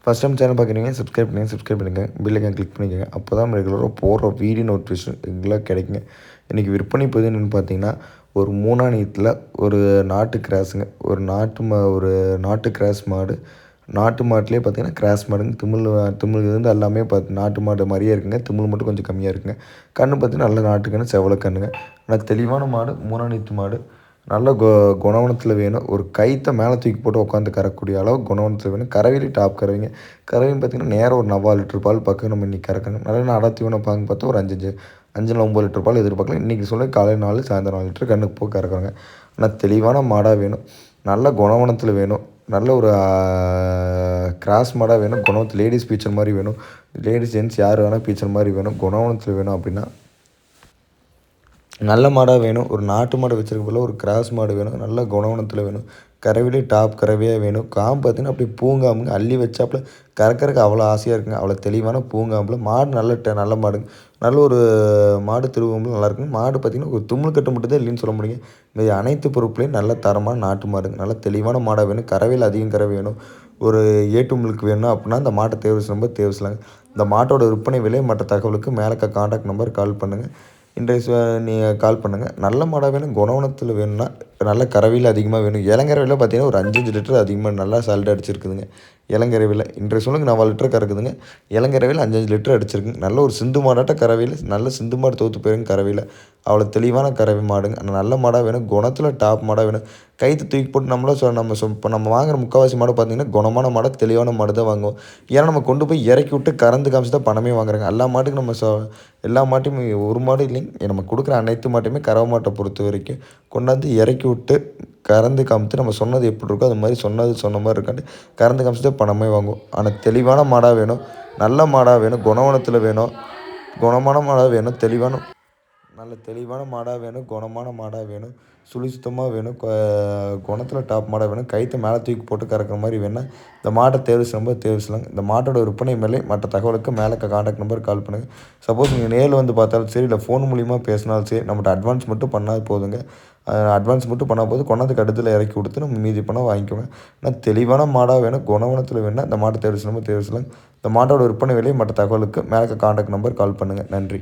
First time channel பார்க்குறீங்க subscribe பண்ணுங்க bell icon click பண்ணிக்கோங்க. அப்போ தான் ரெகுலராக போடுற வீடியோ நோட்டிஃபிகேஷன் ரெகுலராக கிடைக்குங்க. இன்றைக்கி விற்பனை பதிவு என்னென்னு பார்த்தீங்கன்னா, ஒரு மூணாணியத்தில் ஒரு நாட்டு கிராஸுங்க. ஒரு நாட்டு கிராஸ் மாடு. நாட்டு மாட்டிலே பார்த்தீங்கன்னா கிராஸ் மாடுங்க. திமில் இருந்து எல்லாமே நாட்டு மாடு மாதிரியே இருக்குங்க. திமில் மட்டும் கொஞ்சம் கம்மியாக இருக்குங்க. கன்று பார்த்தீங்கன்னா நல்ல நாட்டு கன்று, செவலை கன்றுங்க. நல்ல தெளிவான மாடு, மூணாணியத்து மாடு. நல்ல குணவனத்தில் வேணும். ஒரு கைத்தை மேலே தூக்கி போட்டு உட்காந்து கறக்கக்கூடிய அளவு குணவனத்தில் வேணும். கறவையிலே டாப் கறவைங்க. கறவைன்னு பார்த்தீங்கன்னா நேரம் ஒரு 4 லிட்டர் பால் பக்கம் நம்ம இன்றைக்கி கறக்கணும். நல்ல அடர்த்தியான பாங்க பார்த்தா ஒரு 5 9 லிட்டர் பால் எதிர்பார்க்கலாம். இன்றைக்கி சொல்ல காலையில் 4 சாயந்தரம் 4 லிட்டர் கண்ணுக்கு போய் கறக்குறாங்க. ஆனால் தெளிவான மாடாக வேணும். நல்ல குணவனத்தில் வேணும். நல்ல ஒரு கிராஸ் மாடாக வேணும். குணவனத்தில் லேடிஸ் பீச்சர் மாதிரி வேணும். லேடிஸ் ஜென்ட்ஸ் யார் வேணால் பீச்சர் மாதிரி வேணும். குணவனத்தில் வேணும் அப்படின்னா நல்ல மாடாக வேணும். ஒரு நாட்டு மாடு வச்சுருக்க போல் ஒரு கிராஸ் மாடு வேணும். நல்ல குணவனத்தில் வேணும். கறவையிலே டாப் கறவையாக வேணும். காம்பு பார்த்திங்கன்னா அப்படியே பூங்காம்புங்க. அள்ளி வச்சாப்புல கறக்கறக்கு அவ்வளோ ஆசையாக இருக்குங்க. அவ்வளோ தெளிவான பூங்காம்பில் மாடு நல்ல மாடுங்க. நல்ல ஒரு மாடு திருவம்புல நல்லாயிருக்குங்க. மாடு பார்த்திங்கன்னா ஒரு தும்மல் கட்டு மட்டும் தான் இல்லைன்னு சொல்ல முடியுங்க. இந்த அனைத்து பொருட்களையும் நல்ல தரமான நாட்டு மாடுங்க. நல்ல தெளிவான மாடாக வேணும். கறவையில் அதிகம் கறவை வேணும். ஒரு ஏட்டு மில்க் வேணும் அப்படின்னா அந்த மாட்டை தேர்வு செய்யலாங்க. இந்த மாட்டோட விற்பனை விலை மற்ற தகவலுக்கு மேலே கான்டாக்ட் நம்பர் கால் பண்ணுங்கள். நீங்கள் கால் பண்ணுங்கள். நல்ல மாடாக வேணும். குணவனத்தில் வேணும்னா நல்ல கறவையில் அதிகமாக வேணும். இளங்கறவையில் பார்த்தீங்கன்னா ஒரு 5 லிட்டர் அதிகமாக நல்லா சால்ட் அடிச்சிருக்குதுங்க. இளங்கறவையில் இன்றைய சொல்லுங்க 4 லிட்டர் கறக்குதுங்க. இளங்கறவையில் 5 லிட்டர் அடிச்சிருக்குங்க. நல்ல ஒரு சிந்து மாடாட்ட கறவையில் நல்ல சிந்து மாடு தோற்று போயிருங்க கறவையில். அவ்வளோ தெளிவான கறவை மாடுங்க. நல்ல மாடாக வேணும். குணத்தில் டாப் மாடாக வேணும். கைத்து தூக்கி போட்டு இப்போ நம்ம வாங்குற முக்கால்வாசி மாடு பார்த்தீங்கன்னா குணமான மாடை தெளிவான மாடு தான் வாங்குவோம். ஏன்னா நம்ம கொண்டு போய் இறக்கி விட்டு கறந்து காமிச்சு தான் பணமே வாங்குறாங்க. எல்லா மாட்டுக்கும் எல்லா மாட்டையுமே ஒரு மாடு இல்லைங்க, நம்ம கொடுக்குற அனைத்து மாட்டையுமே கறவை மாட்டை பொறுத்த வரைக்கும் கொண்டாந்து இறக்கி விட்டு கறந்து காமித்து நம்ம சொன்னது எப்படி இருக்கோ அது மாதிரி சொன்ன மாதிரி இருக்காண்டு கறந்து காமிச்சு தான் பணமே வாங்குவோம். ஆனால் தெளிவான மாடாக வேணும். நல்ல மாடாக வேணும். குணவனத்தில் வேணும். குணமான மாடாக வேணும். நல்ல தெளிவான மாடாக வேணும். குணமான மாடாக வேணும். சுத்தமாக வேணும். குணத்தில் டாப் மாடாக வேணும். கைத்தை மேலே தூக்கி போட்டு கறக்கிற மாதிரி வேணும். இந்த மாட்டை தேர்வு செய்யலாங்க. இந்த மாட்டோட விற்பனை மேலே மற்ற தகவலுக்கு மேலே கான்டாக்ட் நம்பர் கால் பண்ணுங்கள். சப்போஸ் நீங்கள் நேரில் வந்து பார்த்தாலும் சரி, இல்லை ஃபோன் மூலிமா பேசினாலும் சரி, நம்மகிட்ட அட்வான்ஸ் மட்டும் பண்ணால் போதுங்க. அட்வான்ஸ் மட்டும் பண்ணால் போதும். கொண்டாந்து கட்டத்தில் இறக்கி கொடுத்து நம்ம மீதி பணம் வாங்கிக்கோங்க. ஆனால் தெளிவான மாடாக வேணும். குணவனத்தில் வேணும்னா இந்த மாட்டை தேர்வு செய்யலாங்க. இந்த மாட்டோட விற்பனை விலை மற்ற தகவலுக்கு மேலே கான்டாக்ட் நம்பர் கால் பண்ணுங்கள். நன்றி.